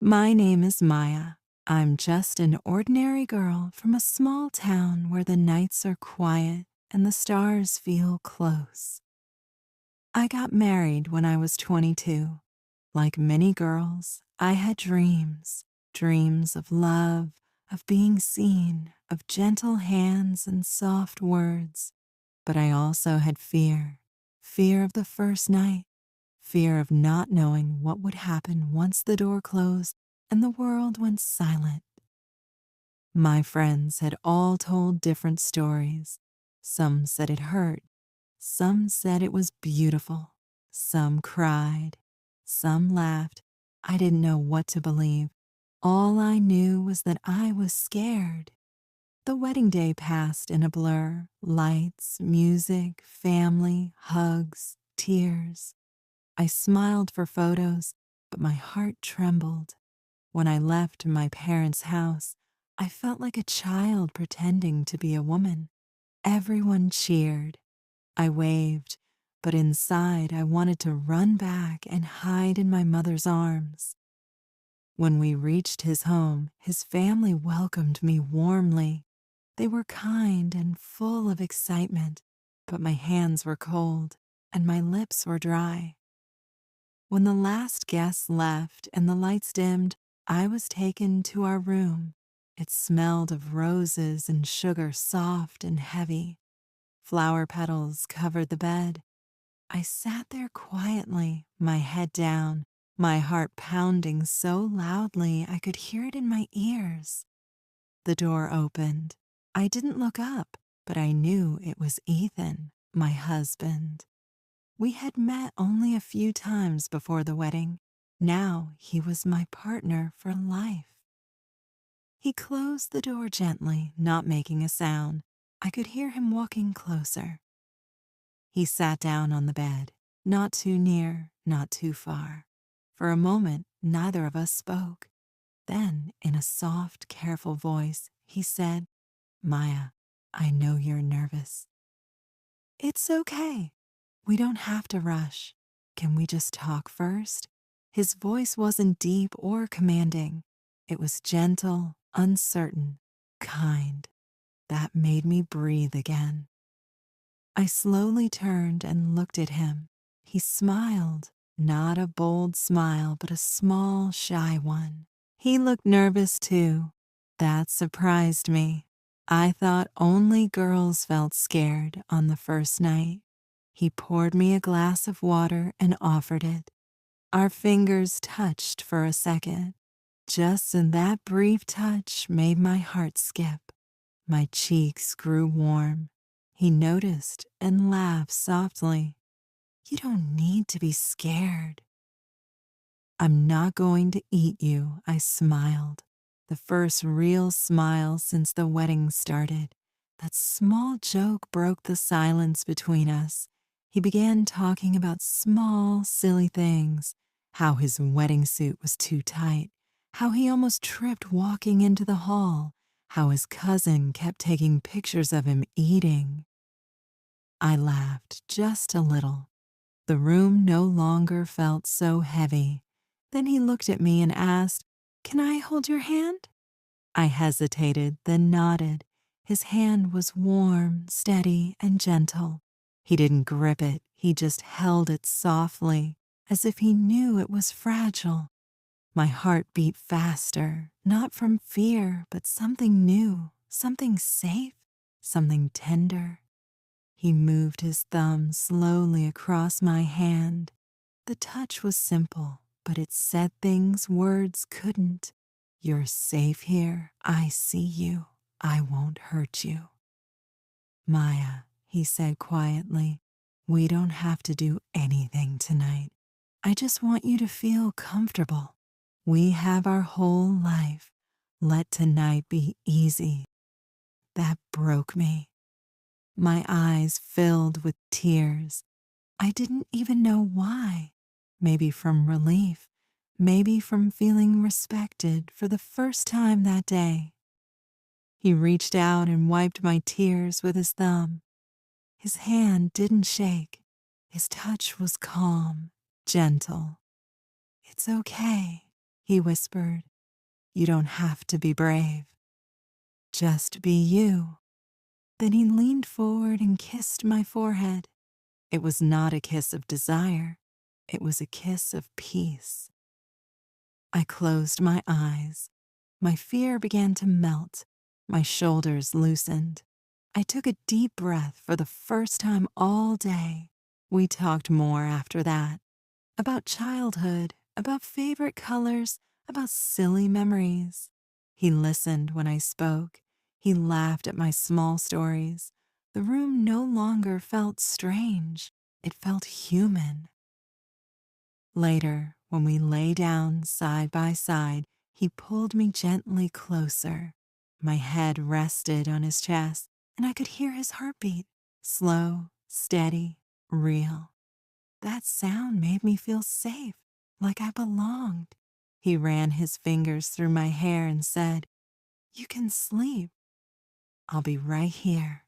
My name is Maya. I'm just an ordinary girl from a small town where the nights are quiet and the stars feel close. I got married when I was 22. Like many girls, I had dreams, dreams of love, of being seen, of gentle hands and soft words. But I also had fear, fear of the first night, fear of not knowing what would happen once the door closed and the world went silent. My friends had all told different stories. Some said it hurt. Some said it was beautiful. Some cried. Some laughed. I didn't know what to believe. All I knew was that I was scared. The wedding day passed in a blur. Lights, music, family, hugs, tears. I smiled for photos, but my heart trembled. When I left my parents' house, I felt like a child pretending to be a woman. Everyone cheered. I waved, but inside I wanted to run back and hide in my mother's arms. When we reached his home, his family welcomed me warmly. They were kind and full of excitement, but my hands were cold and my lips were dry. When the last guest left and the lights dimmed, I was taken to our room. It smelled of roses and sugar, soft and heavy. Flower petals covered the bed. I sat there quietly, my head down, my heart pounding so loudly I could hear it in my ears. The door opened. I didn't look up, but I knew it was Ethan, my husband. We had met only a few times before the wedding. Now he was my partner for life. He closed the door gently, not making a sound. I could hear him walking closer. He sat down on the bed, not too near, not too far. For a moment, neither of us spoke. Then, in a soft, careful voice, he said, "Maya, I know you're nervous. It's okay. We don't have to rush. Can we just talk first?" His voice wasn't deep or commanding. It was gentle, uncertain, kind. That made me breathe again. I slowly turned and looked at him. He smiled, not a bold smile, but a small, shy one. He looked nervous too. That surprised me. I thought only girls felt scared on the first night. He poured me a glass of water and offered it. Our fingers touched for a second. Just in that brief touch made my heart skip. My cheeks grew warm. He noticed and laughed softly. "You don't need to be scared." "I'm not going to eat you," I smiled. The first real smile since the wedding started. That small joke broke the silence between us. He began talking about small, silly things. How his wedding suit was too tight. How he almost tripped walking into the hall. How his cousin kept taking pictures of him eating. I laughed just a little. The room no longer felt so heavy. Then he looked at me and asked, "Can I hold your hand?" I hesitated, then nodded. His hand was warm, steady, and gentle. He didn't grip it, he just held it softly, as if he knew it was fragile. My heart beat faster, not from fear, but something new, something safe, something tender. He moved his thumb slowly across my hand. The touch was simple, but it said things words couldn't. "You're safe here. I see you. I won't hurt you." "Maya," he said quietly, "we don't have to do anything tonight. I just want you to feel comfortable. We have our whole life. Let tonight be easy." That broke me. My eyes filled with tears. I didn't even know why. Maybe from relief, maybe from feeling respected for the first time that day. He reached out and wiped my tears with his thumb. His hand didn't shake. His touch was calm, gentle. "It's okay. He whispered, "You don't have to be brave. Just be you." Then he leaned forward and kissed my forehead. It was not a kiss of desire. It was a kiss of peace. I closed my eyes. My fear began to melt. My shoulders loosened. I took a deep breath for the first time all day. We talked more after that. About childhood, about favorite colors, about silly memories. He listened when I spoke. He laughed at my small stories. The room no longer felt strange. It felt human. Later, when we lay down side by side, he pulled me gently closer. My head rested on his chest, and I could hear his heartbeat, slow, steady, real. That sound made me feel safe, like I belonged. He ran his fingers through my hair and said, "You can sleep. I'll be right here."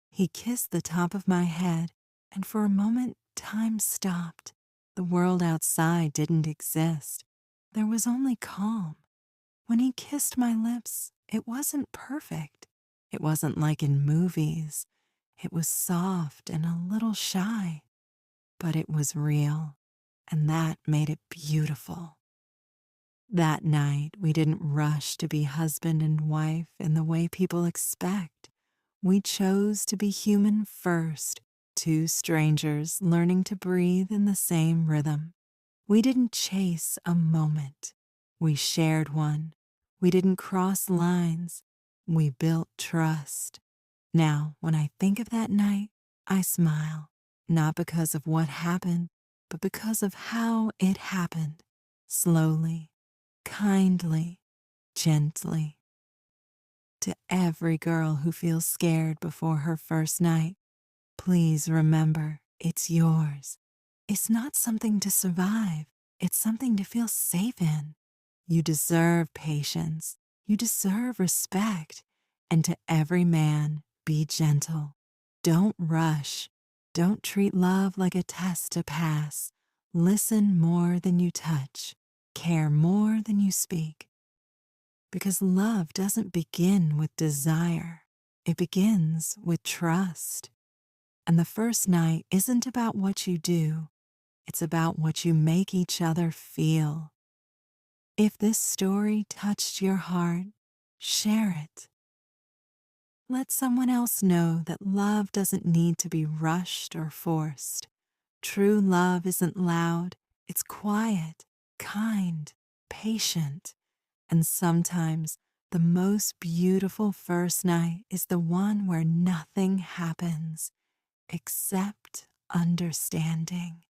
He kissed the top of my head, and for a moment, time stopped. The world outside didn't exist. There was only calm. When he kissed my lips, it wasn't perfect. It wasn't like in movies. It was soft and a little shy. But it was real, and that made it beautiful. That night, we didn't rush to be husband and wife in the way people expect. We chose to be human first, two strangers learning to breathe in the same rhythm. We didn't chase a moment. We shared one. We didn't cross lines. We built trust. Now, when I think of that night, I smile, not because of what happened, but because of how it happened. Slowly, kindly, gently. To every girl who feels scared before her first night, please remember it's yours. It's not something to survive. It's something to feel safe in. You deserve patience. You deserve respect. And to every man, be gentle. Don't rush. Don't treat love like a test to pass. Listen more than you touch. Care more than you speak. Because love doesn't begin with desire. It begins with trust. And the first night isn't about what you do. It's about what you make each other feel. If this story touched your heart, share it. Let someone else know that love doesn't need to be rushed or forced. True love isn't loud. It's quiet, kind, patient. And sometimes the most beautiful first night is the one where nothing happens except understanding.